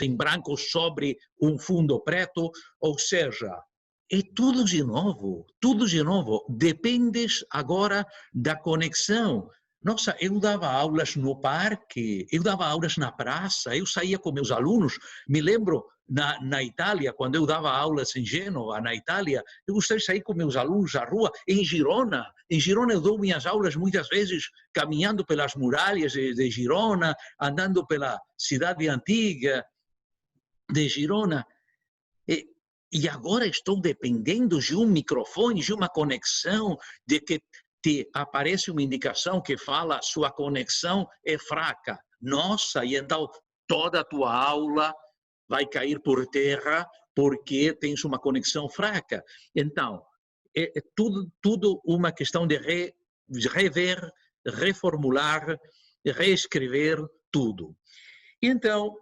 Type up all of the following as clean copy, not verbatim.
em branco sobre um fundo preto, ou seja, é tudo de novo, tudo de novo. Dependes agora da conexão. Nossa, eu dava aulas no parque, eu dava aulas na praça, eu saía com meus alunos. Me lembro na Itália, quando eu dava aulas em Gênova, na Itália, eu gostei de sair com meus alunos à rua. Em Girona eu dou minhas aulas muitas vezes caminhando pelas muralhas de Girona, andando pela cidade antiga de Girona. E agora estou dependendo de um microfone, de uma conexão, de que te aparece uma indicação que fala sua conexão é fraca. Nossa, e então toda a tua aula vai cair por terra porque tens uma conexão fraca. Então, é tudo uma questão de rever, reformular, reescrever tudo. Então,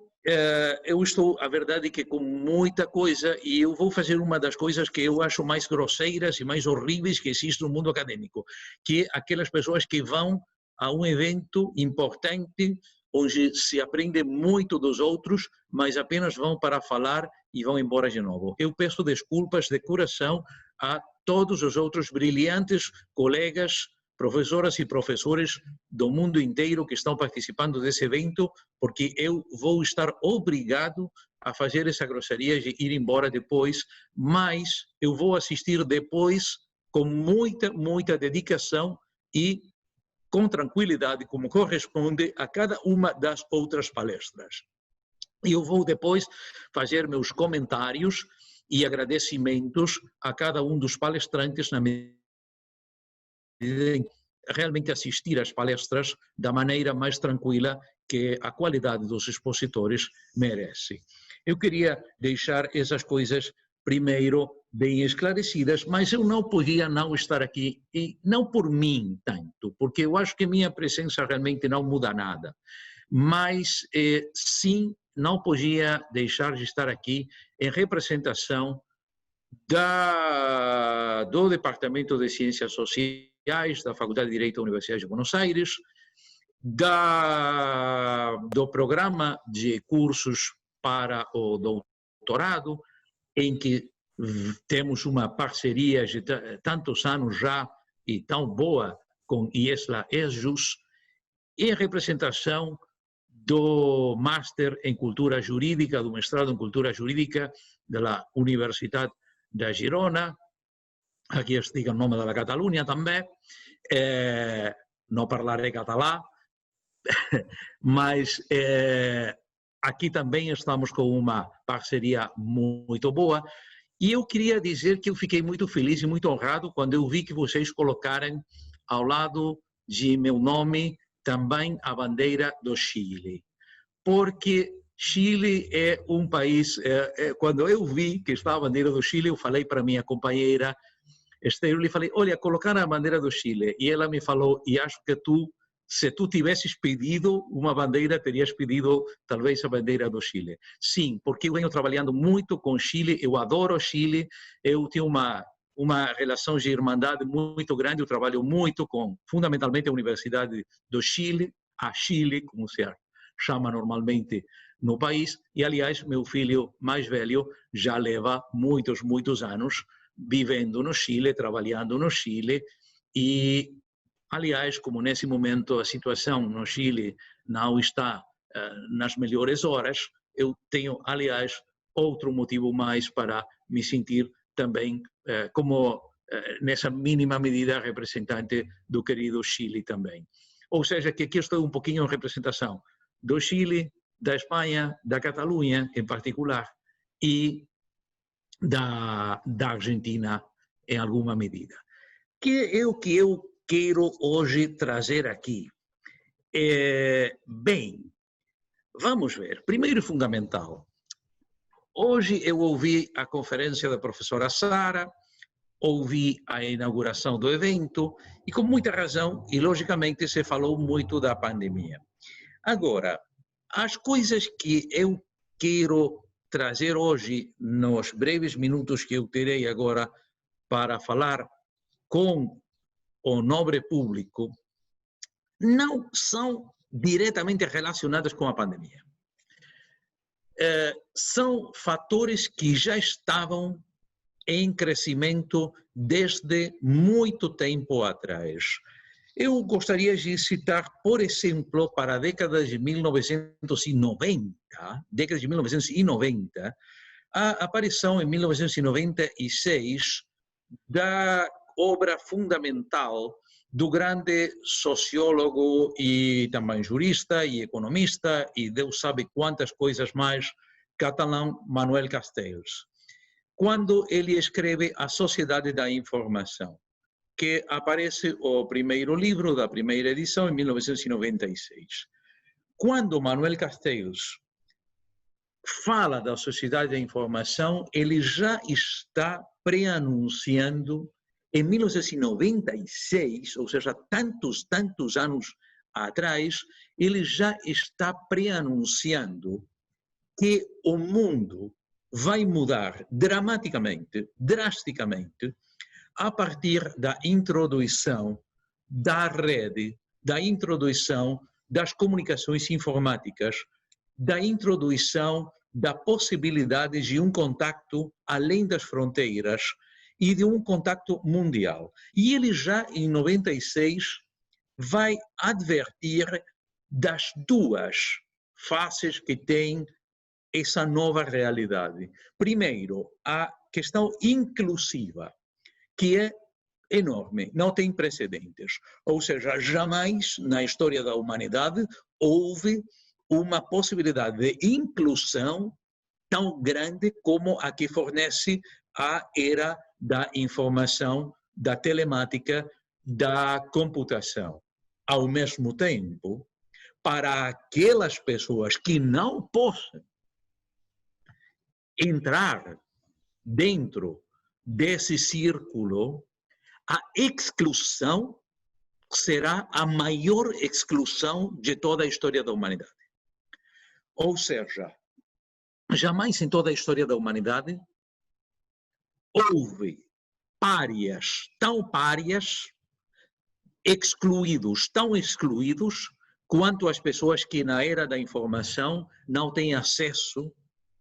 eu estou, a verdade é que com muita coisa, e eu vou fazer uma das coisas que eu acho mais grosseiras e mais horríveis que existe no mundo acadêmico, que é aquelas pessoas que vão a um evento importante, onde se aprende muito dos outros, mas apenas vão para falar e vão embora de novo. Eu peço desculpas de coração a todos os outros brilhantes colegas, professoras e professores do mundo inteiro que estão participando desse evento, porque eu vou estar obrigado a fazer essa grosseria de ir embora depois, mas eu vou assistir depois com muita dedicação e com tranquilidade, como corresponde a cada uma das outras palestras. E eu vou depois fazer meus comentários e agradecimentos a cada um dos palestrantes na medida em realmente assistir às palestras da maneira mais tranquila que a qualidade dos expositores merece. Eu queria deixar essas coisas primeiro bem esclarecidas, mas eu não podia não estar aqui, e não por mim tanto, porque eu acho que minha presença realmente não muda nada, mas sim, não podia deixar de estar aqui em representação do Departamento de Ciências Sociais da Faculdade de Direito da Universidade de Buenos Aires, do programa de cursos para o doutorado, em que temos uma parceria de tantos anos já e tão boa com IESLA ESJUS, em representação do Master em Cultura Jurídica, do mestrado em Cultura Jurídica da Universitat de Girona, aqui estic en nom de la Catalunya també, no parlaré català, mas aqui também estamos com uma parceria muito boa. E eu queria dizer que eu fiquei muito feliz e muito honrado quando eu vi que vocês colocaram ao lado de meu nome também a bandeira do Chile. Porque Chile é um país... quando eu vi que estava a bandeira do Chile, eu falei para minha companheira Esther, eu lhe falei, olha, colocar a bandeira do Chile. E ela me falou, e acho que tu, se tu tivesses pedido uma bandeira, terias pedido talvez a bandeira do Chile. Sim, porque eu venho trabalhando muito com Chile, eu adoro Chile, eu tenho uma relação de irmandade muito grande, eu trabalho muito com, fundamentalmente, a Universidade do Chile, a Chile, como se chama normalmente no país, e, aliás, meu filho mais velho já leva muitos anos vivendo no Chile, trabalhando no Chile, e, aliás, como nesse momento a situação no Chile não está nas melhores horas, eu tenho, aliás, outro motivo mais para me sentir também como, nessa mínima medida, representante do querido Chile também. Ou seja, que aqui estou um pouquinho em representação do Chile, da Espanha, da Catalunha, em particular, e da Argentina, em alguma medida. Que é o que eu quero hoje trazer aqui? Bem, vamos ver. Primeiro e fundamental, hoje eu ouvi a conferência da professora Sara, ouvi a inauguração do evento, e com muita razão, e logicamente se falou muito da pandemia. Agora, as coisas que eu quero trazer hoje, nos breves minutos que eu terei agora para falar com o nobre público, não são diretamente relacionadas com a pandemia. são fatores que já estavam em crescimento desde muito tempo atrás. Eu gostaria de citar, por exemplo, para a década de 1990, a aparição em 1996 da obra fundamental do grande sociólogo e também jurista e economista e Deus sabe quantas coisas mais, catalão Manuel Castells, quando ele escreve A Sociedade da Informação, que aparece o primeiro livro da primeira edição em 1996. Quando Manuel Castells fala da sociedade da informação, ele já está preanunciando em 1996, ou seja, tantos anos atrás, ele já está preanunciando que o mundo vai mudar dramaticamente, drasticamente, a partir da introdução da rede, da introdução das comunicações informáticas, da introdução da possibilidade de um contacto além das fronteiras e de um contacto mundial. E ele já em 96 vai advertir das duas faces que tem essa nova realidade. Primeiro, a questão inclusiva, que é enorme, não tem precedentes. Ou seja, jamais na história da humanidade houve uma possibilidade de inclusão tão grande como a que fornece a era da informação, da telemática, da computação. Ao mesmo tempo, para aquelas pessoas que não possam entrar dentro desse círculo, a exclusão será a maior exclusão de toda a história da humanidade. Ou seja, jamais em toda a história da humanidade houve párias, excluídos, tão excluídos, quanto as pessoas que na era da informação não têm acesso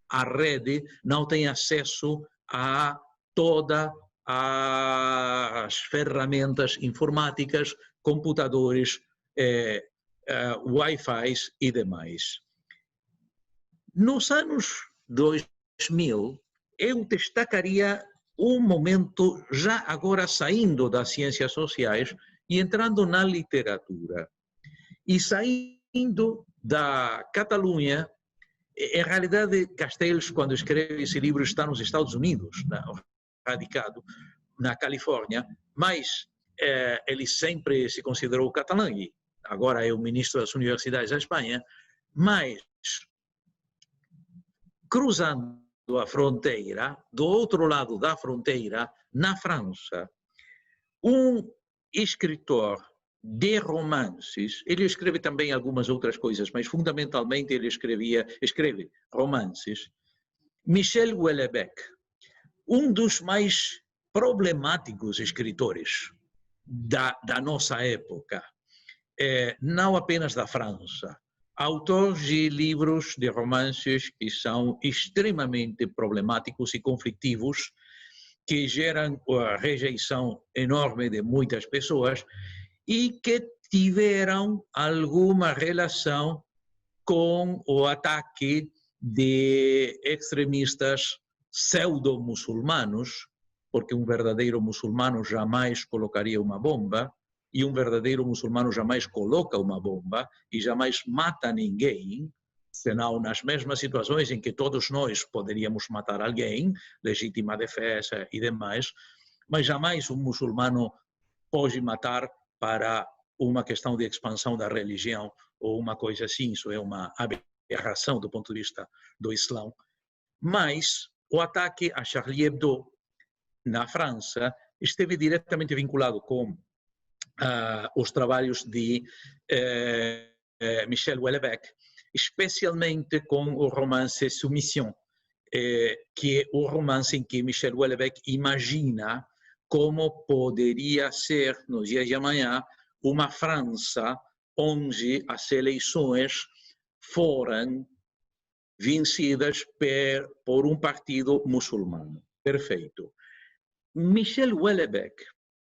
à rede, não têm acesso a todas as ferramentas informáticas, computadores, Wi-Fi e demais. Nos anos 2000, eu destacaria um momento já agora saindo das ciências sociais e entrando na literatura. E saindo da Catalunha, em realidade, Castells, quando escreve esse livro, está nos Estados Unidos, radicado na Califórnia, mas ele sempre se considerou catalão e agora é o ministro das universidades da Espanha, mas cruzando a fronteira, do outro lado da fronteira, na França, um escritor de romances, ele escreve também algumas outras coisas, mas fundamentalmente ele escreve romances, Michel Houellebecq, um dos mais problemáticos escritores da nossa época, não apenas da França, autor de livros de romances que são extremamente problemáticos e conflitivos, que geram a rejeição enorme de muitas pessoas e que tiveram alguma relação com o ataque de extremistas pseudo-muçulmanos, porque um verdadeiro muçulmano jamais colocaria uma bomba, e um verdadeiro muçulmano jamais coloca uma bomba e jamais mata ninguém, senão nas mesmas situações em que todos nós poderíamos matar alguém, legítima defesa e demais, mas jamais um muçulmano pode matar para uma questão de expansão da religião ou uma coisa assim, isso é uma aberração do ponto de vista do Islã. Mas o ataque a Charlie Hebdo na França esteve diretamente vinculado com os trabalhos de Michel Houellebecq, especialmente com o romance Soumission, que é o romance em que Michel Houellebecq imagina como poderia ser, nos dias de amanhã, uma França onde as eleições foram vencidas por um partido muçulmano. Perfeito. Michel Houellebecq,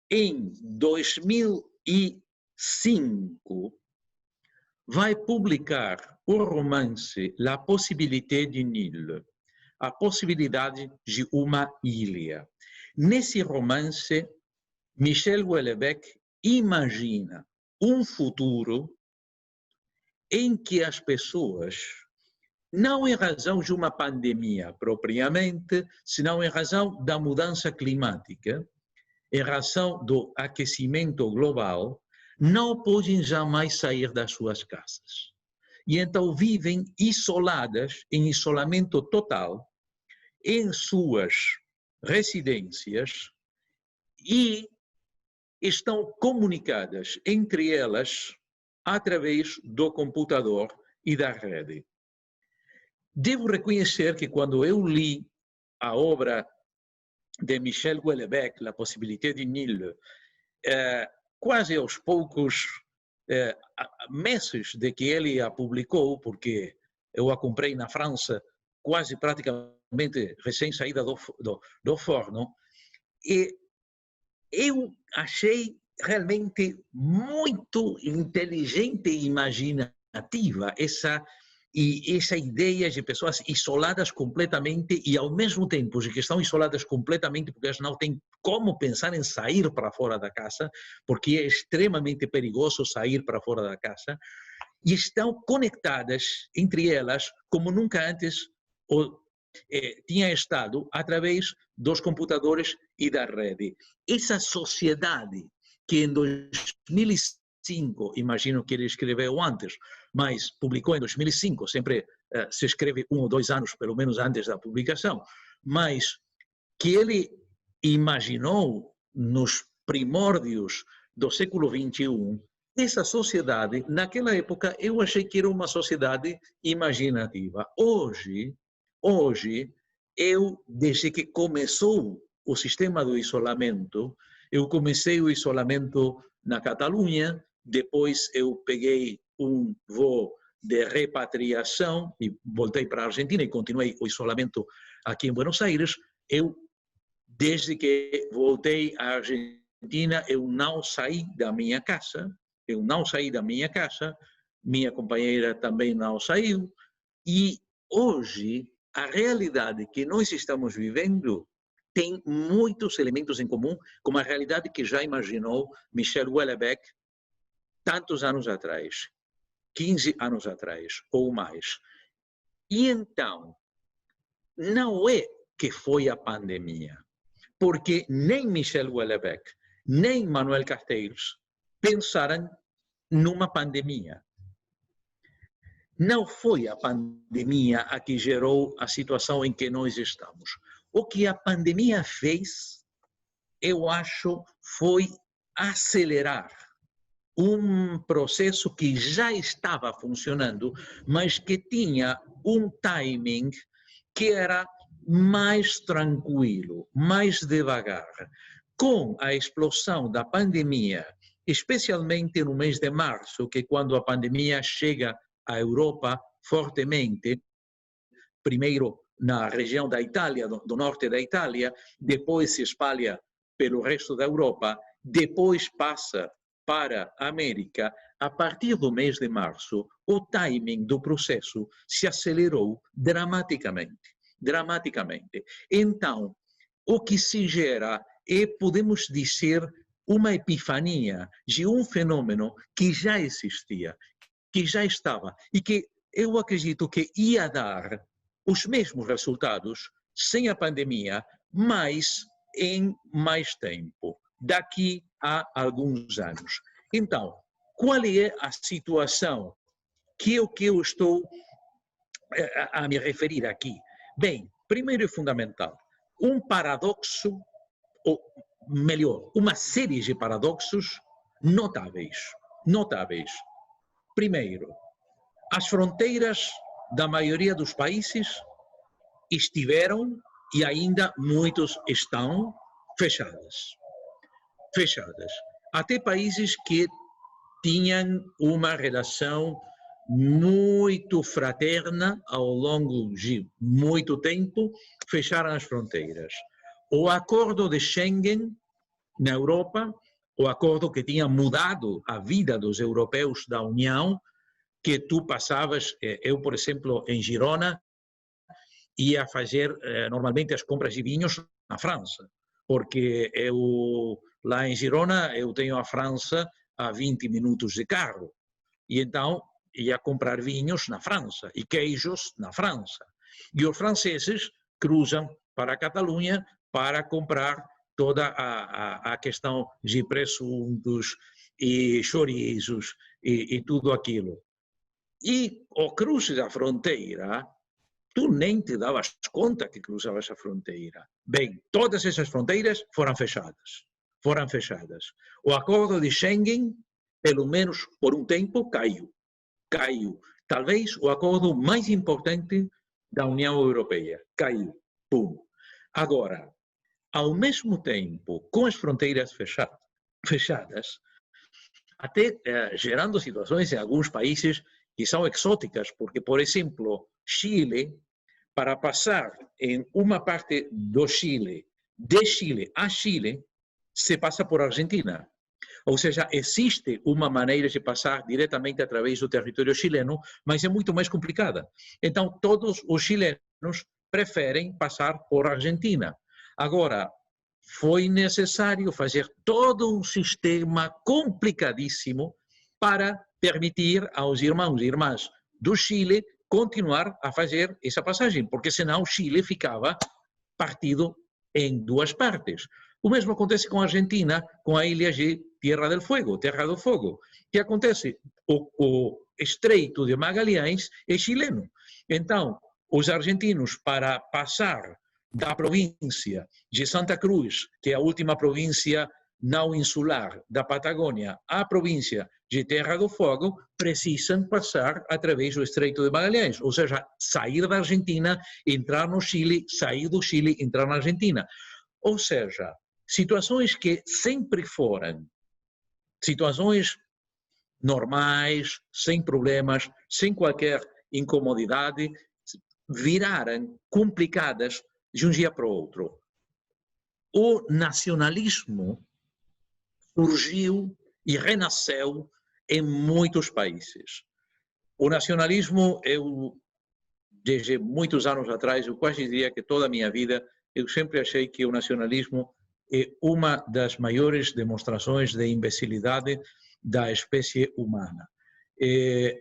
em 2005, vai publicar o romance La Possibilité d'une île, a possibilidade de uma ilha. Nesse romance, Michel Houellebecq imagina um futuro em que as pessoas, não em razão de uma pandemia propriamente, senão em razão da mudança climática, em razão do aquecimento global, não podem jamais sair das suas casas. E então vivem isoladas, em isolamento total, em suas residências e estão comunicadas entre elas através do computador e da rede. Devo reconhecer que quando eu li a obra de Michel Houellebecq, La Possibilité d'une île, quase aos poucos meses de que ele a publicou, porque eu a comprei na França quase praticamente recém-saída do forno, e eu achei realmente muito inteligente e imaginativa essa ideia de pessoas isoladas completamente e, ao mesmo tempo, que estão isoladas completamente porque elas não têm como pensar em sair para fora da casa, porque é extremamente perigoso sair para fora da casa, e estão conectadas entre elas como nunca antes tinha estado através dos computadores e da rede. Essa sociedade que em 2005, imagino que ele escreveu antes, mas publicou em 2005, sempre se escreve 1 ou 2 anos, pelo menos antes da publicação, mas que ele imaginou nos primórdios do século XXI, essa sociedade, naquela época, eu achei que era uma sociedade imaginativa. Hoje, eu, desde que começou o sistema do isolamento, eu comecei o isolamento na Catalunha, depois eu peguei um voo de repatriação e voltei para a Argentina e continuei o isolamento aqui em Buenos Aires. Desde que voltei à Argentina, eu não saí da minha casa, minha companheira também não saiu, e hoje a realidade que nós estamos vivendo tem muitos elementos em comum com a realidade que já imaginou Michel Houellebecq tantos anos atrás, 15 anos atrás ou mais. E então, não é que foi a pandemia, porque nem Michel Houellebecq, nem Manuel Castells pensaram numa pandemia. Não foi a pandemia a que gerou a situação em que nós estamos. O que a pandemia fez, eu acho, foi acelerar um processo que já estava funcionando, mas que tinha um timing que era mais tranquilo, mais devagar. Com a explosão da pandemia, especialmente no mês de março, que é quando a pandemia chega à Europa fortemente, primeiro na região da Itália, do norte da Itália, depois se espalha pelo resto da Europa, depois passa para a América. A partir do mês de março, o timing do processo se acelerou dramaticamente. Então, o que se gera é, podemos dizer, uma epifania de um fenômeno que já existia, que já estava, e que eu acredito que ia dar os mesmos resultados sem a pandemia, mas em mais tempo, daqui a alguns anos. Então, qual é a situação que eu estou a me referir aqui? Bem, primeiro e fundamental, um paradoxo, ou melhor, uma série de paradoxos notáveis. Primeiro, as fronteiras da maioria dos países estiveram e ainda muitos estão fechadas. Até países que tinham uma relação muito fraterna ao longo de muito tempo, fecharam as fronteiras. O acordo de Schengen na Europa, o acordo que tinha mudado a vida dos europeus da União, que tu passavas, eu, por exemplo, em Girona, ia fazer normalmente as compras de vinhos na França, porque eu, lá em Girona, eu tenho a França a 20 minutos de carro, e então ia comprar vinhos na França e queijos na França. E os franceses cruzam para a Catalunha para comprar toda a questão de presuntos e chorizos e tudo aquilo. E ao cruze da fronteira, tu nem te davas conta que cruzavas a fronteira. Bem, todas essas fronteiras foram fechadas. Foram fechadas. O acordo de Schengen, pelo menos por um tempo, caiu. Caiu. Talvez o acordo mais importante da União Europeia. Caiu. Pum. Agora, ao mesmo tempo, com as fronteiras fechadas, até gerando situações em alguns países que são exóticas, porque, por exemplo, Chile, para passar em uma parte do Chile, de Chile a Chile, se passa por Argentina. Ou seja, existe uma maneira de passar diretamente através do território chileno, mas é muito mais complicada. Então, todos os chilenos preferem passar por Argentina. Agora, foi necessário fazer todo um sistema complicadíssimo para permitir aos irmãos e irmãs do Chile continuar a fazer essa passagem, porque senão o Chile ficava partido em duas partes. O mesmo acontece com a Argentina, com a ilha de Terra do Fogo. O que acontece? O Estreito de Magalhães é chileno. Então, os argentinos, para passar da província de Santa Cruz, que é a última província não insular da Patagônia, à província de Terra do Fogo, precisam passar através do Estreito de Magalhães, ou seja, sair da Argentina, entrar no Chile, sair do Chile, entrar na Argentina. Ou seja, situações que sempre foram situações normais, sem problemas, sem qualquer incomodidade, viraram complicadas de um dia para o outro. O nacionalismo surgiu e renasceu em muitos países. O nacionalismo, desde muitos anos atrás, eu quase diria que toda a minha vida, eu sempre achei que o nacionalismo é uma das maiores demonstrações de imbecilidade da espécie humana.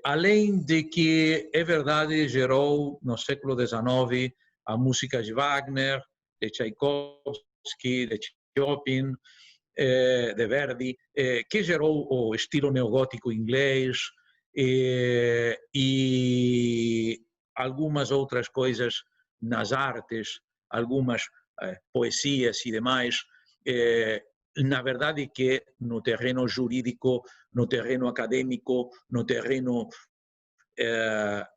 Além de que, é verdade, gerou no século XIX a música de Wagner, de Tchaikovsky, de Chopin, de Verdi, que gerou o estilo neogótico inglês e algumas outras coisas nas artes, algumas poesias e demais, na verdade que no terreno jurídico, no terreno acadêmico, no terreno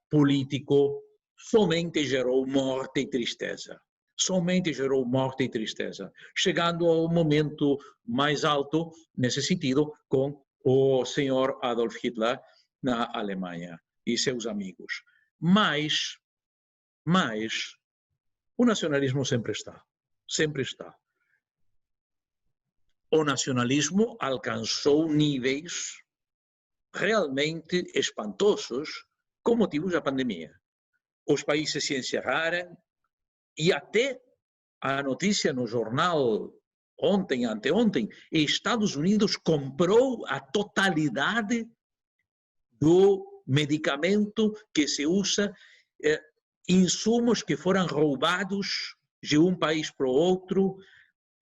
político, somente gerou morte e tristeza. Somente gerou morte e tristeza, chegando ao momento mais alto, nesse sentido, com o senhor Adolf Hitler na Alemanha e seus amigos. Mas o nacionalismo sempre está, sempre está. O nacionalismo alcançou níveis realmente espantosos com motivo da pandemia. Os países se encerraram e até a notícia no jornal ontem, anteontem, Estados Unidos comprou a totalidade do medicamento que se usa, insumos que foram roubados de um país para o outro,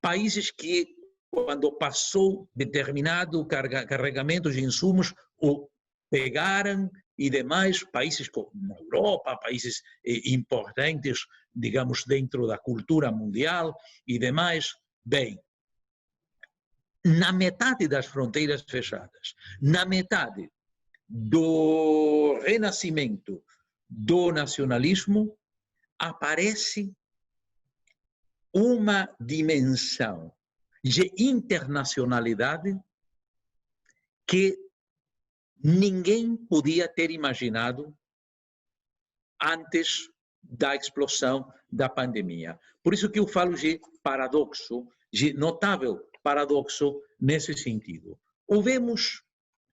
países que, quando passou determinado carregamento de insumos, o pegaram e demais, países como na Europa, países importantes, digamos, dentro da cultura mundial e demais. Bem, na metade das fronteiras fechadas, na metade do renascimento do nacionalismo, aparece uma dimensão de internacionalidade que ninguém podia ter imaginado antes da explosão da pandemia. Por isso que eu falo de paradoxo, de notável paradoxo nesse sentido. O vemos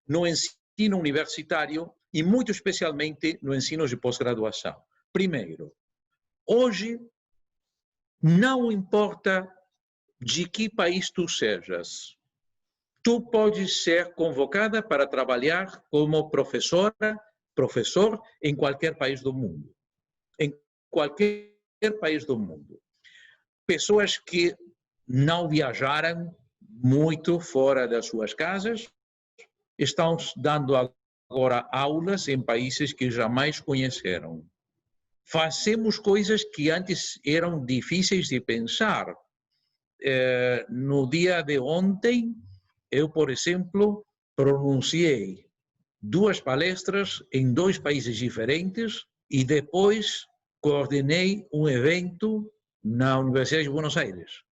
no ensino universitário e muito especialmente no ensino de pós-graduação. Primeiro, hoje não importa de que país tu sejas, tu podes ser convocada para trabalhar como professora, professor em qualquer país do mundo. Em qualquer país do mundo. Pessoas que não viajaram muito fora das suas casas estão dando agora aulas em países que jamais conheceram. Fazemos coisas que antes eram difíceis de pensar. No dia de ontem, eu, por exemplo, pronunciei 2 palestras em 2 países diferentes e depois coordenei um evento na Universidade de Buenos Aires.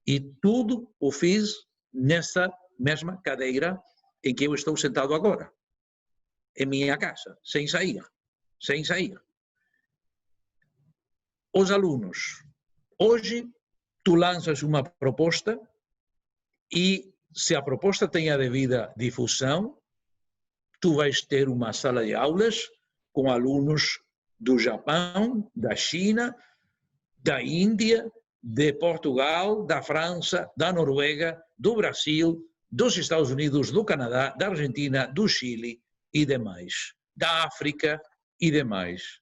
E tudo o fiz nessa mesma cadeira em que eu estou sentado agora, em minha casa, sem sair, sem sair. Os alunos, hoje tu lanças uma proposta e se a proposta tem a devida difusão, tu vais ter uma sala de aulas com alunos do Japão, da China, da Índia, de Portugal, da França, da Noruega, do Brasil, dos Estados Unidos, do Canadá, da Argentina, do Chile e demais, da África e demais.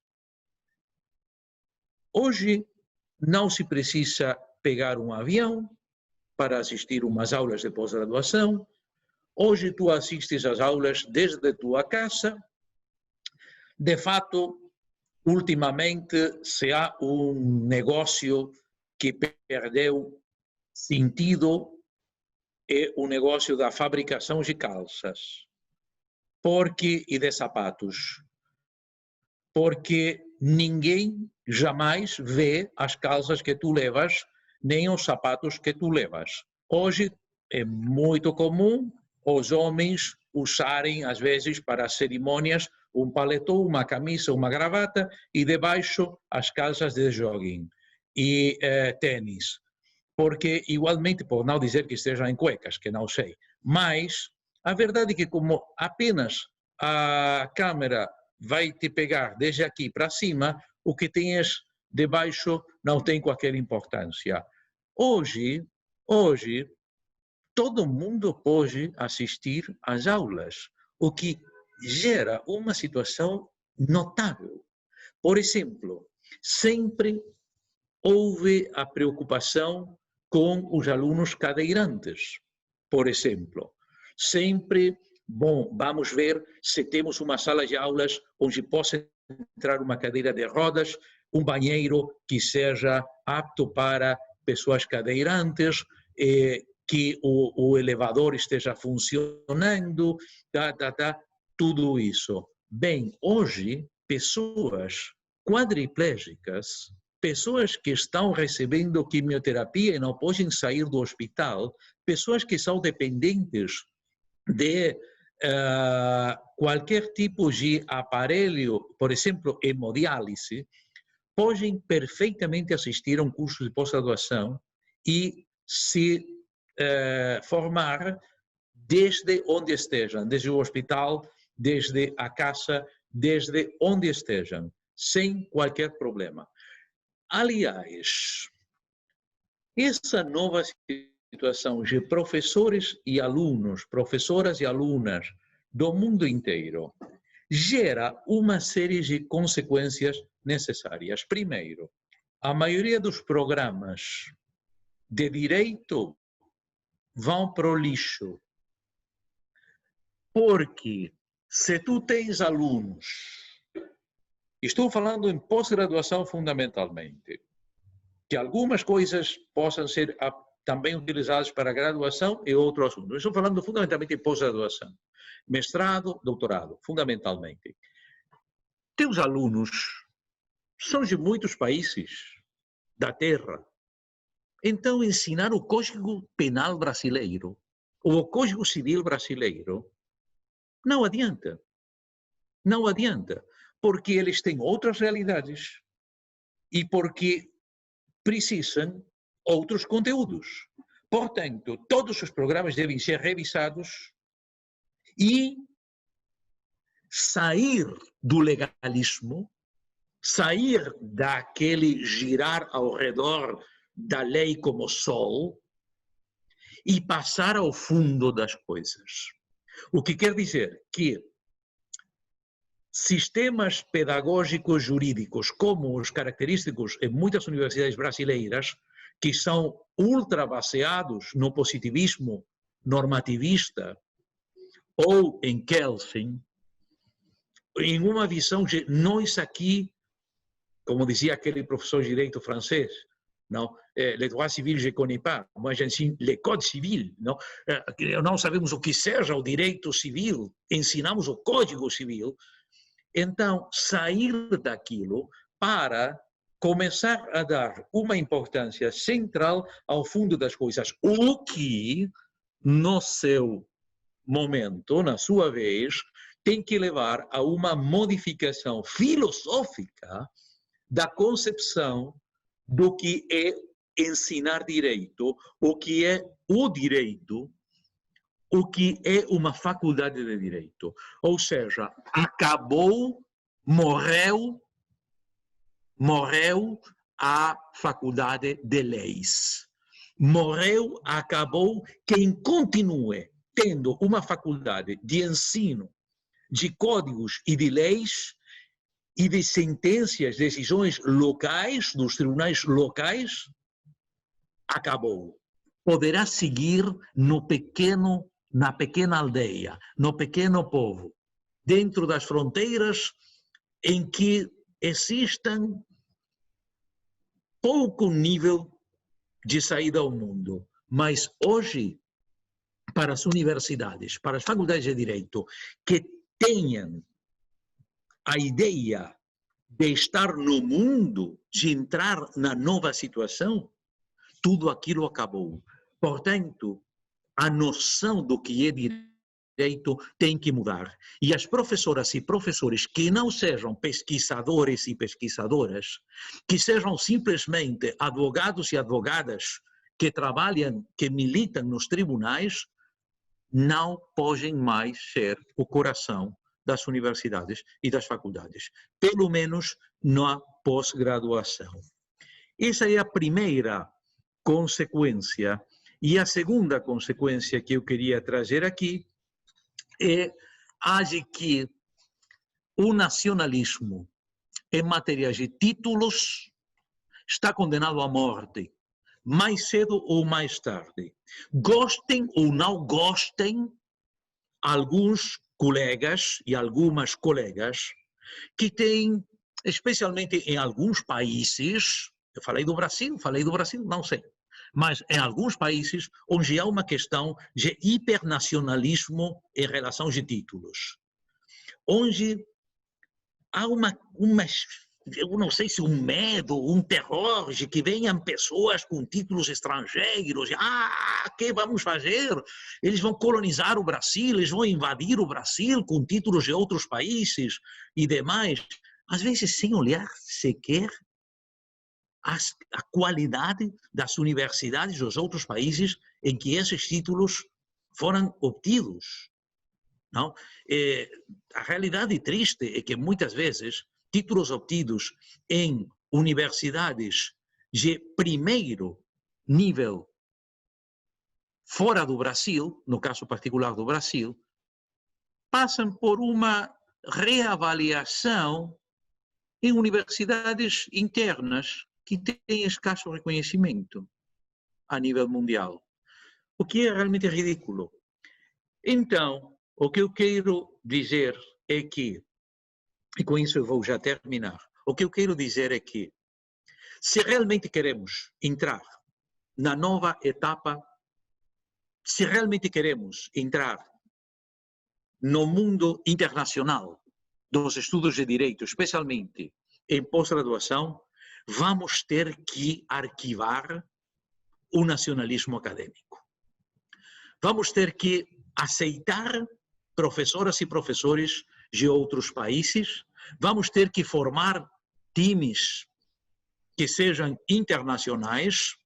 Hoje não se precisa pegar um avião para assistir umas aulas de pós-graduação. Hoje tu assistes às aulas desde tua casa. De fato, ultimamente se há um negócio que perdeu sentido, é o negócio da fabricação de calças e de sapatos, porque ninguém jamais vê as calças que tu levas, nem os sapatos que tu levas. Hoje é muito comum os homens usarem, às vezes, para cerimônias, um paletó, uma camisa, uma gravata e debaixo as calças de jogging e tênis. Porque, igualmente, por não dizer que estejam em cuecas, que não sei, mas a verdade é que como apenas a câmera vai te pegar desde aqui para cima, o que tens debaixo não tem qualquer importância. Hoje, todo mundo pode assistir às aulas, o que gera uma situação notável. Por exemplo, sempre houve a preocupação com os alunos cadeirantes, por exemplo. Sempre, bom, vamos ver se temos uma sala de aulas onde possa entrar uma cadeira de rodas, um banheiro que seja apto para pessoas cadeirantes, que o elevador esteja funcionando, tudo isso. Bem, hoje, pessoas quadriplégicas, pessoas que estão recebendo quimioterapia e não podem sair do hospital, pessoas que são dependentes de qualquer tipo de aparelho, por exemplo, hemodiálise, podem perfeitamente assistir a um curso de pós-graduação e se formar desde onde estejam, desde o hospital, desde a casa, desde onde estejam, sem qualquer problema. Aliás, essa nova situação de professores e alunos, professoras e alunas do mundo inteiro, gera uma série de consequências necessárias. Primeiro, a maioria dos programas de direito vão para o lixo, porque se tu tens alunos, estou falando em pós-graduação fundamentalmente, que algumas coisas possam ser também utilizadas para graduação e outro assunto. Estou falando fundamentalmente em pós-graduação, mestrado, doutorado, fundamentalmente. Teus alunos são de muitos países da Terra. Então, ensinar o Código Penal brasileiro ou o Código Civil brasileiro Não adianta. Não adianta. Porque eles têm outras realidades e porque precisam outros conteúdos. Portanto, todos os programas devem ser revisados e sair do legalismo, sair daquele girar ao redor da lei como sol e passar ao fundo das coisas. O que quer dizer que sistemas pedagógicos jurídicos como os característicos em muitas universidades brasileiras, que são ultra baseados no positivismo normativista ou em Kelsen, em uma visão de nós aqui, como dizia aquele professor de direito francês, não, le droit civil je connais pas, moi j'ensine le code civil, não sabemos o que seja o direito civil, ensinamos o código civil. Então, sair daquilo para começar a dar uma importância central ao fundo das coisas, o que, no seu momento, na sua vez, tem que levar a uma modificação filosófica da concepção do que é ensinar direito, o que é o direito, o que é uma faculdade de direito. Ou seja, acabou, morreu a faculdade de leis. Morreu, acabou, quem continue tendo uma faculdade de ensino de códigos e de leis e de sentenças, decisões locais, dos tribunais locais, acabou. Poderá seguir no pequeno, na pequena aldeia, no pequeno povo, dentro das fronteiras em que existam pouco nível de saída ao mundo. Mas hoje, para as universidades, para as faculdades de direito, que tenham a ideia de estar no mundo, de entrar na nova situação, tudo aquilo acabou. Portanto, a noção do que é direito tem que mudar. E as professoras e professores que não sejam pesquisadores e pesquisadoras, que sejam simplesmente advogados e advogadas que trabalham, que militam nos tribunais, não podem mais ser o coração das universidades e das faculdades, pelo menos na pós-graduação. Essa é a primeira consequência. E a segunda consequência que eu queria trazer aqui é a de que o nacionalismo em matéria de títulos está condenado à morte, mais cedo ou mais tarde. Gostem ou não gostem alguns colegas e algumas colegas que têm, especialmente em alguns países, eu falei do Brasil, não sei, mas em alguns países onde há uma questão de hipernacionalismo em relação de títulos, onde há eu não sei se um medo, um terror de que venham pessoas com títulos estrangeiros, o que vamos fazer? Eles vão colonizar o Brasil, eles vão invadir o Brasil com títulos de outros países e demais, às vezes sem olhar sequer a qualidade das universidades dos outros países em que esses títulos foram obtidos. Não? A realidade triste é que muitas vezes títulos obtidos em universidades de primeiro nível fora do Brasil, no caso particular do Brasil, passam por uma reavaliação em universidades internas que têm escasso reconhecimento a nível mundial, o que é realmente ridículo. Então, o que eu quero dizer é que, e com isso eu vou já terminar, o que eu quero dizer é que, se realmente queremos entrar na nova etapa, se realmente queremos entrar no mundo internacional dos estudos de direito, especialmente em pós-graduação, vamos ter que arquivar o nacionalismo acadêmico. Vamos ter que aceitar professoras e professores de outros países, vamos ter que formar times que sejam internacionais.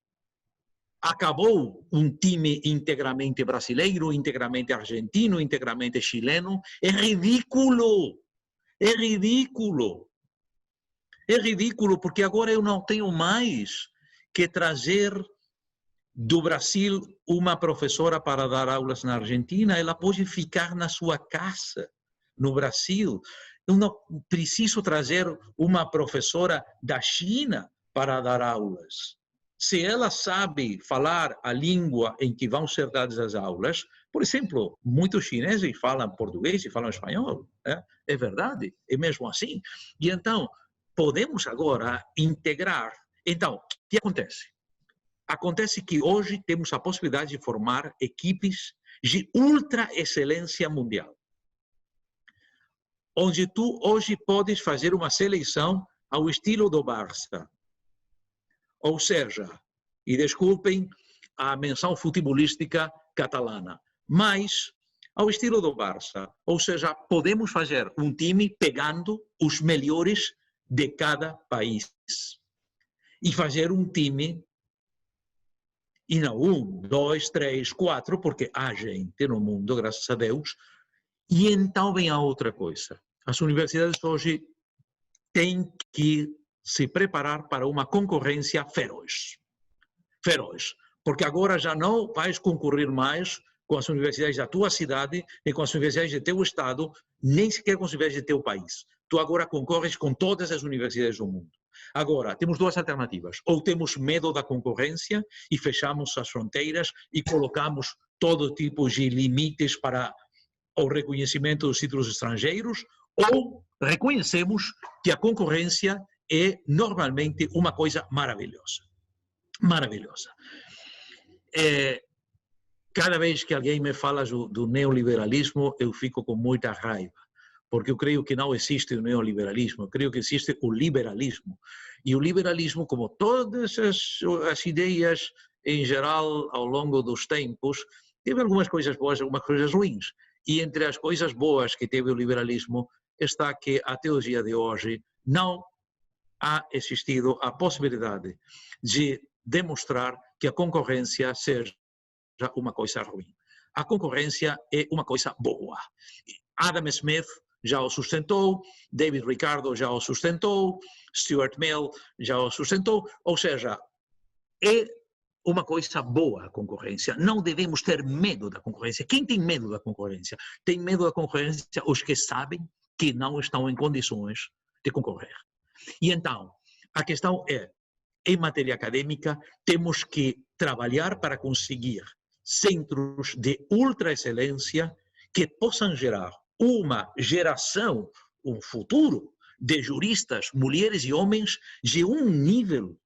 Acabou um time integramente brasileiro, integramente argentino, integramente chileno. É ridículo! É ridículo! É ridículo, porque agora eu não tenho mais que trazer do Brasil uma professora para dar aulas na Argentina. Ela pode ficar na sua casa, no Brasil. Eu não preciso trazer uma professora da China para dar aulas. Se ela sabe falar a língua em que vão ser dadas as aulas, por exemplo, muitos chineses falam português e falam espanhol, é verdade, é mesmo assim. E então, podemos agora integrar. Então, o que acontece? Acontece que hoje temos a possibilidade de formar equipes de ultra excelência mundial, onde tu hoje podes fazer uma seleção ao estilo do Barça. Ou seja, e desculpem a menção futebolística catalana, mas ao estilo do Barça. Ou seja, podemos fazer um time pegando os melhores de cada país e fazer um time, e não 1, 2, 3, 4, porque há gente no mundo, graças a Deus. E então vem a outra coisa. As universidades hoje têm que se preparar para uma concorrência feroz. Feroz. Porque agora já não vais concorrer mais com as universidades da tua cidade, nem com as universidades do teu estado, nem sequer com as universidades do teu país. Tu agora concorres com todas as universidades do mundo. Agora, temos duas alternativas. Ou temos medo da concorrência e fechamos as fronteiras e colocamos todo tipo de limites para o reconhecimento dos títulos estrangeiros, ou reconhecemos que a concorrência é normalmente uma coisa maravilhosa. Maravilhosa. Cada vez que alguém me fala do neoliberalismo, eu fico com muita raiva, porque eu creio que não existe o neoliberalismo, eu creio que existe o liberalismo. E o liberalismo, como todas as ideias em geral ao longo dos tempos, teve algumas coisas boas, algumas coisas ruins. E entre as coisas boas que teve o liberalismo está que até o dia de hoje não há existido a possibilidade de demonstrar que a concorrência seja uma coisa ruim. A concorrência é uma coisa boa. Adam Smith já o sustentou, David Ricardo já o sustentou, Stuart Mill já o sustentou, ou seja, é uma coisa boa a concorrência. Não devemos ter medo da concorrência. Quem tem medo da concorrência? Tem medo da concorrência os que sabem que não estão em condições de concorrer. E então, a questão é, em matéria acadêmica, temos que trabalhar para conseguir centros de ultra excelência que possam gerar uma geração, um futuro de juristas, mulheres e homens de um nível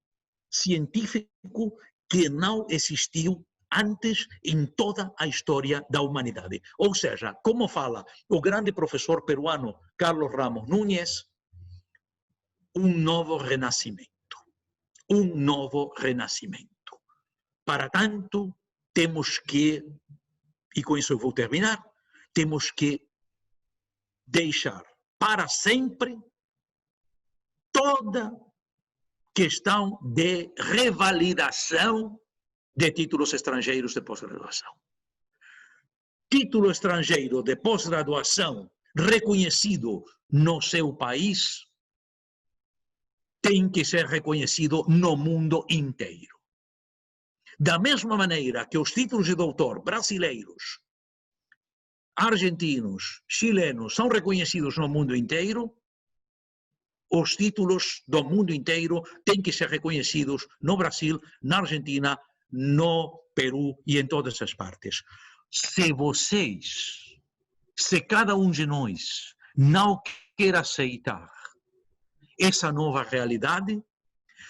científico que não existiu antes em toda a história da humanidade. Ou seja, como fala o grande professor peruano Carlos Ramos Núñez, um novo renascimento. Um novo renascimento. Para tanto, temos que, e com isso eu vou terminar, temos que deixar para sempre toda questão de revalidação de títulos estrangeiros de pós-graduação. Título estrangeiro de pós-graduação reconhecido no seu país tem que ser reconhecido no mundo inteiro. Da mesma maneira que os títulos de doutor brasileiros, argentinos, chilenos são reconhecidos no mundo inteiro, os títulos do mundo inteiro têm que ser reconhecidos no Brasil, na Argentina, no Peru e em todas as partes. Se cada um de nós não quer aceitar essa nova realidade,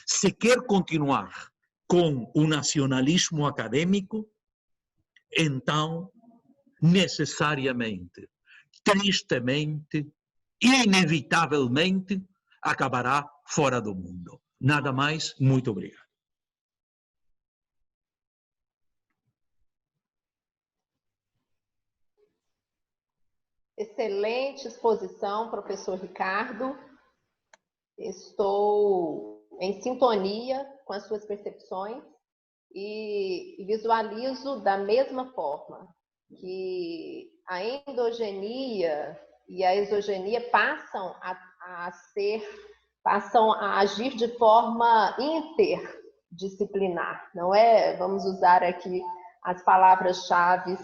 se quer continuar com o nacionalismo acadêmico, então, necessariamente, tristemente, inevitavelmente, acabará fora do mundo. Nada mais, muito obrigado. Excelente exposição, professor Ricardo. Estou em sintonia com as suas percepções e visualizo da mesma forma que a endogenia e a exogenia passam a agir de forma interdisciplinar, não é? Vamos usar aqui as palavras-chave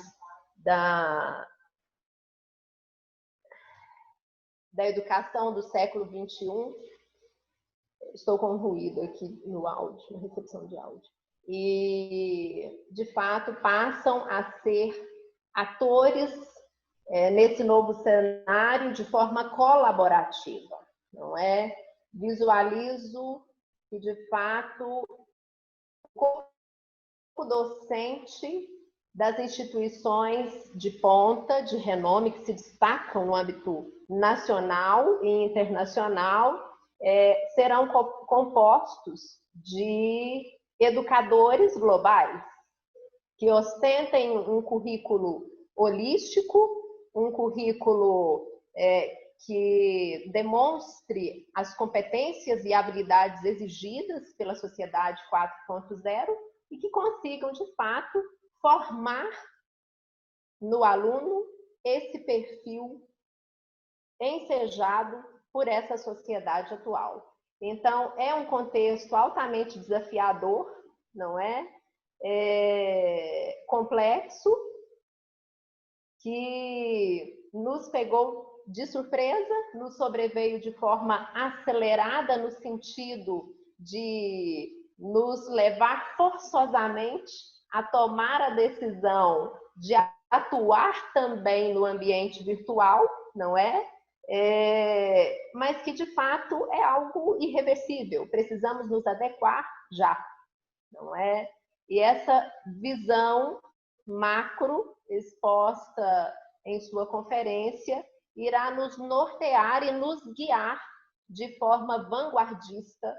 da educação do século XXI. Estou com ruído aqui no áudio, na recepção de áudio. E, de fato, passam a ser atores nesse novo cenário de forma colaborativa, não é? Visualizo que, de fato, o corpo docente das instituições de ponta, de renome, que se destacam no âmbito nacional e internacional, serão compostos de educadores globais, que ostentem um currículo holístico, um currículo que demonstre as competências e habilidades exigidas pela sociedade 4.0 e que consigam, de fato, formar no aluno esse perfil ensejado por essa sociedade atual. Então, é um contexto altamente desafiador, não é? Complexo, que nos pegou de surpresa, nos sobreveio de forma acelerada, no sentido de nos levar forçosamente a tomar a decisão de atuar também no ambiente virtual, não é? Mas que, de fato, é algo irreversível. Precisamos nos adequar já, não é? E essa visão macro exposta em sua conferência irá nos nortear e nos guiar de forma vanguardista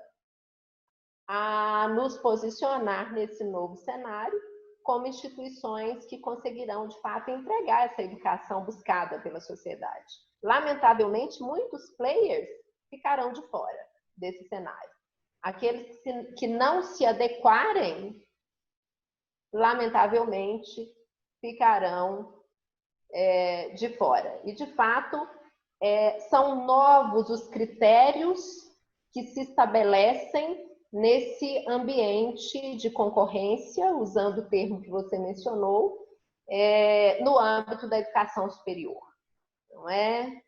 a nos posicionar nesse novo cenário como instituições que conseguirão, de fato, entregar essa educação buscada pela sociedade. Lamentavelmente, muitos players ficarão de fora desse cenário. Aqueles que não se adequarem, lamentavelmente, ficarão de fora. E, de fato, são novos os critérios que se estabelecem nesse ambiente de concorrência, usando o termo que você mencionou, no âmbito da educação superior. Não é?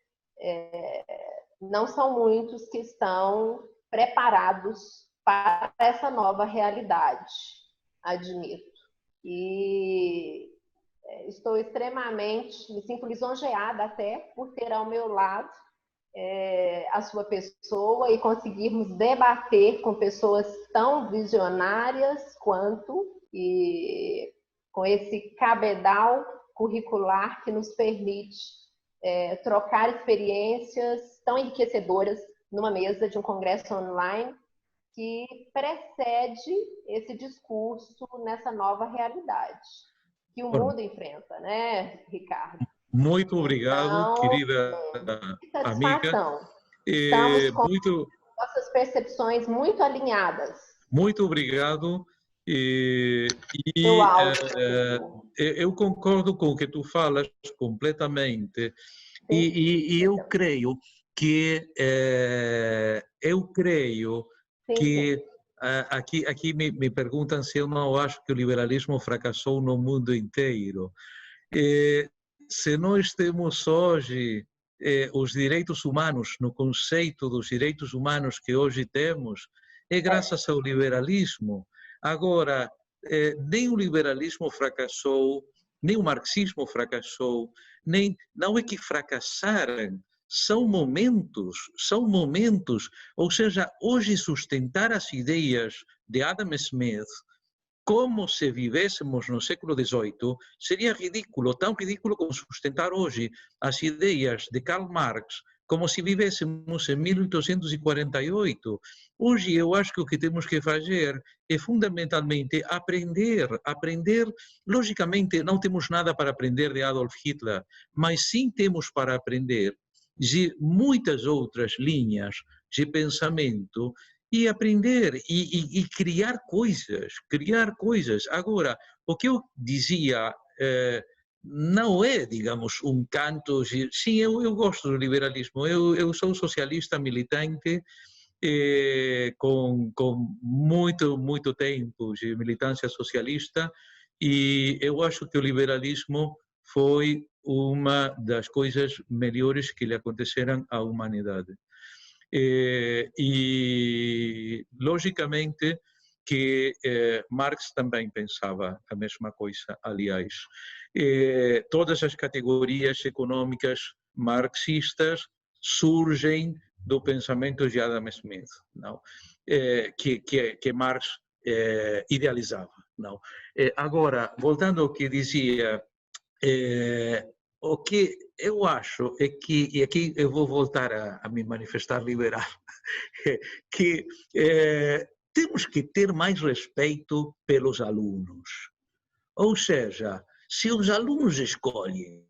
Não são muitos que estão preparados para essa nova realidade, admito. E estou extremamente, me sinto lisonjeada até por ter ao meu lado a sua pessoa e conseguirmos debater com pessoas tão visionárias quanto, e com esse cabedal curricular que nos permite trocar experiências tão enriquecedoras numa mesa de um congresso online que precede esse discurso nessa nova realidade que o mundo enfrenta, né, Ricardo? Muito obrigado, então, querida amiga. Estamos com nossas percepções muito alinhadas. Muito obrigado. Eu concordo com o que tu falas completamente. E eu creio que aqui me perguntam se eu não acho que o liberalismo fracassou no mundo inteiro. Se nós temos hoje os direitos humanos, no conceito dos direitos humanos que hoje temos, é graças ao liberalismo. Agora, nem o liberalismo fracassou, nem o marxismo fracassou, não é que fracassaram, são momentos, ou seja, hoje sustentar as ideias de Adam Smith como se vivêssemos no século XVIII, seria ridículo, tão ridículo como sustentar hoje as ideias de Karl Marx como se vivêssemos em 1848. Hoje, eu acho que o que temos que fazer é fundamentalmente aprender. Logicamente, não temos nada para aprender de Adolf Hitler, mas sim temos para aprender de muitas outras linhas de pensamento e aprender e criar coisas. Agora, o que eu dizia não é, digamos, canto de... Sim, eu gosto do liberalismo, eu sou socialista militante, com muito tempo de militância socialista, e eu acho que o liberalismo foi uma das coisas melhores que lhe aconteceram à humanidade. E logicamente, que Marx também pensava a mesma coisa, aliás. Todas as categorias econômicas marxistas surgem do pensamento de Adam Smith, não? Que Marx idealizava. Não? Agora, voltando ao que dizia, o que eu acho é que, e aqui eu vou voltar a me manifestar liberal, que temos que ter mais respeito pelos alunos. Ou seja, se os alunos escolhem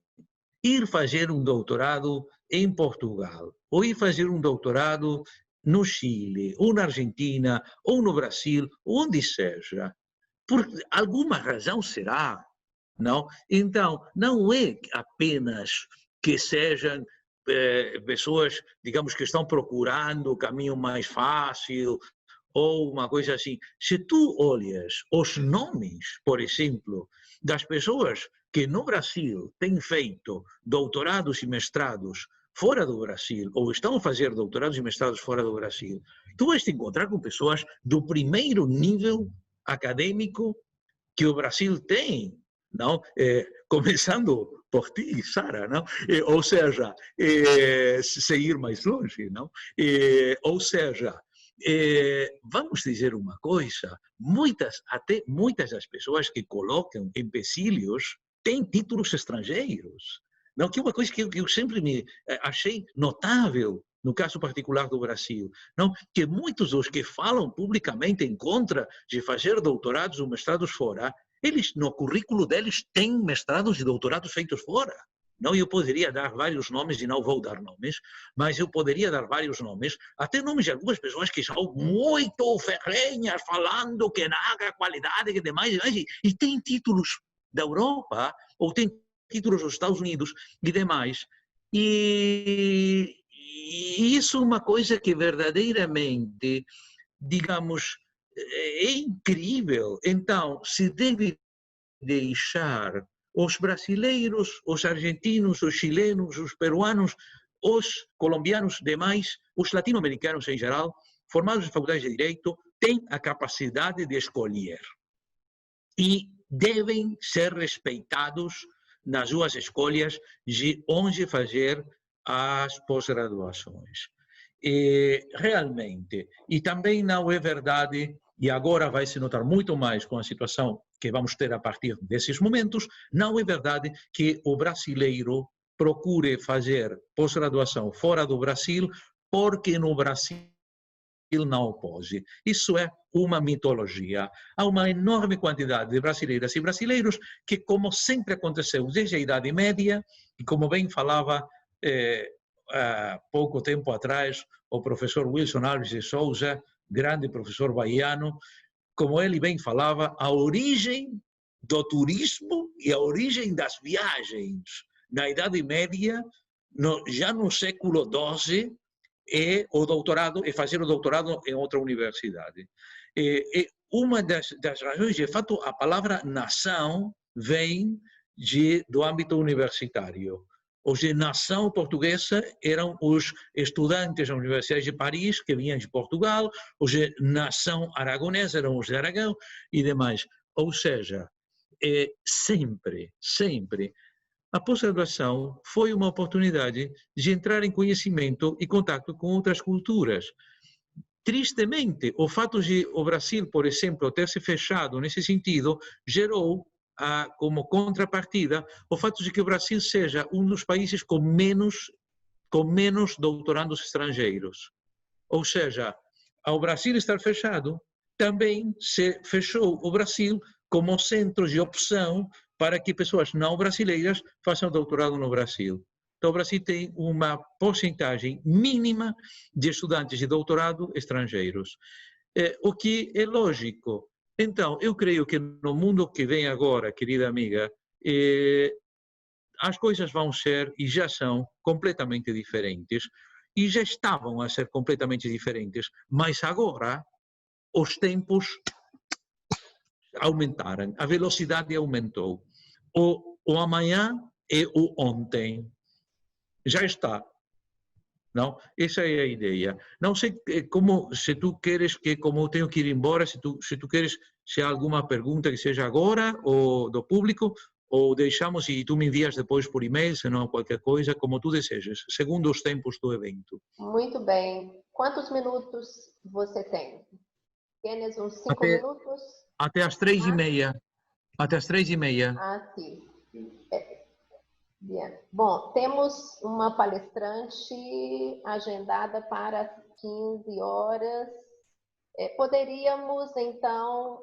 ir fazer um doutorado em Portugal, ou ir fazer um doutorado no Chile, ou na Argentina, ou no Brasil, onde seja, por alguma razão será, não? Então, não é apenas que sejam pessoas, digamos, que estão procurando o caminho mais fácil, ou uma coisa assim. Se tu olhas os nomes, por exemplo, das pessoas que no Brasil têm feito doutorados e mestrados fora do Brasil, ou estão a fazer doutorados e mestrados fora do Brasil, tu vais te encontrar com pessoas do primeiro nível acadêmico que o Brasil tem, não? Começando por ti, Sara, não? Ou seja, sem ir mais longe, não? Ou seja, vamos dizer uma coisa, até muitas das pessoas que colocam empecilhos têm títulos estrangeiros, não? Que é uma coisa que eu sempre me achei notável no caso particular do Brasil, não? Que muitos dos que falam publicamente em contra de fazer doutorados ou mestrados fora, eles, no currículo deles, têm mestrados e doutorados feitos fora. Não, eu poderia dar vários nomes, e não vou dar nomes, mas eu poderia dar vários nomes, até nomes de algumas pessoas que são muito ferrenhas, falando que nada, qualidade, que demais, e têm títulos da Europa, ou têm títulos dos Estados Unidos e demais. E isso é uma coisa que verdadeiramente, digamos, é incrível. Então, se deve deixar os brasileiros, os argentinos, os chilenos, os peruanos, os colombianos, demais, os latino-americanos em geral, formados em faculdades de Direito, têm a capacidade de escolher. E devem ser respeitados nas suas escolhas de onde fazer as pós-graduações. Realmente, e também não é verdade, e agora vai se notar muito mais com a situação que vamos ter a partir desses momentos, não é verdade que o brasileiro procure fazer pós-graduação fora do Brasil porque no Brasil não pode. Isso é uma mitologia. Há uma enorme quantidade de brasileiras e brasileiros que, como sempre aconteceu desde a Idade Média, e como bem falava há pouco tempo atrás o professor Wilson Alves de Souza, grande professor baiano, como ele bem falava, a origem do turismo e a origem das viagens na Idade Média, já no século XII, é o doutorado, é fazer o doutorado em outra universidade. Uma das razões, de fato, a palavra nação vem do âmbito universitário. Os de nação portuguesa eram os estudantes da Universidade de Paris, que vinham de Portugal, os de nação aragonesa eram os de Aragão e demais. Ou seja, sempre, a pós-graduação foi uma oportunidade de entrar em conhecimento e contato com outras culturas. Tristemente, o fato de o Brasil, por exemplo, ter se fechado nesse sentido, gerou como contrapartida o fato de que o Brasil seja um dos países com menos com menos doutorandos estrangeiros. Ou seja, ao Brasil estar fechado, também se fechou o Brasil como centro de opção para que pessoas não brasileiras façam doutorado no Brasil. Então, o Brasil tem uma porcentagem mínima de estudantes de doutorado estrangeiros, o que é lógico. Então, eu creio que no mundo que vem agora, querida amiga, as coisas vão ser e já são completamente diferentes, e já estavam a ser completamente diferentes, mas agora os tempos aumentaram, a velocidade aumentou. O amanhã é o ontem. Já está. Não? Essa é a ideia. Não sei como, se tu queres que, como eu tenho que ir embora, se tu queres, se há alguma pergunta que seja agora, ou do público, ou deixamos e tu me envias depois por e-mail, se não qualquer coisa, como tu desejes, segundo os tempos do evento. Muito bem. Quantos minutos você tem? Apenas uns 5 minutos? Até às 3h30. Até às 3h30. Ah, sim. Bien. Bom, temos uma palestrante agendada para as 15 horas. Poderíamos, então,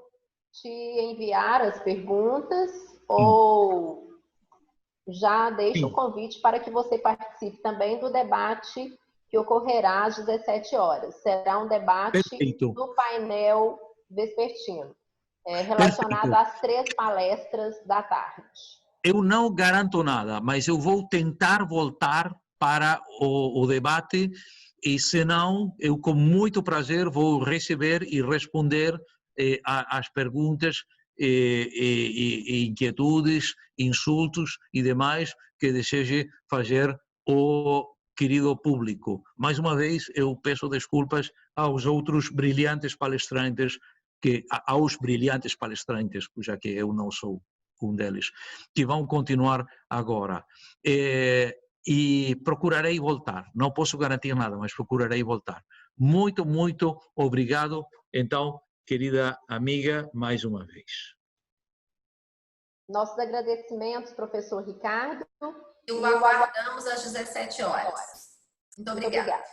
te enviar as perguntas ou já deixo o convite para que você participe também do debate que ocorrerá às 17 horas. Será um debate do painel vespertino, relacionado às 3 palestras da tarde. Eu não garanto nada, mas eu vou tentar voltar para o debate e, se não, eu com muito prazer vou receber e responder às perguntas e inquietudes, insultos e demais que deseje fazer o querido público. Mais uma vez, eu peço desculpas aos outros brilhantes palestrantes, já que eu não sou um deles, que vão continuar agora. E procurarei voltar. Não posso garantir nada, mas procurarei voltar. Muito, muito obrigado. Então, querida amiga, mais uma vez. Nossos agradecimentos, professor Ricardo. E o aguardamos às 17 horas. Muito obrigada.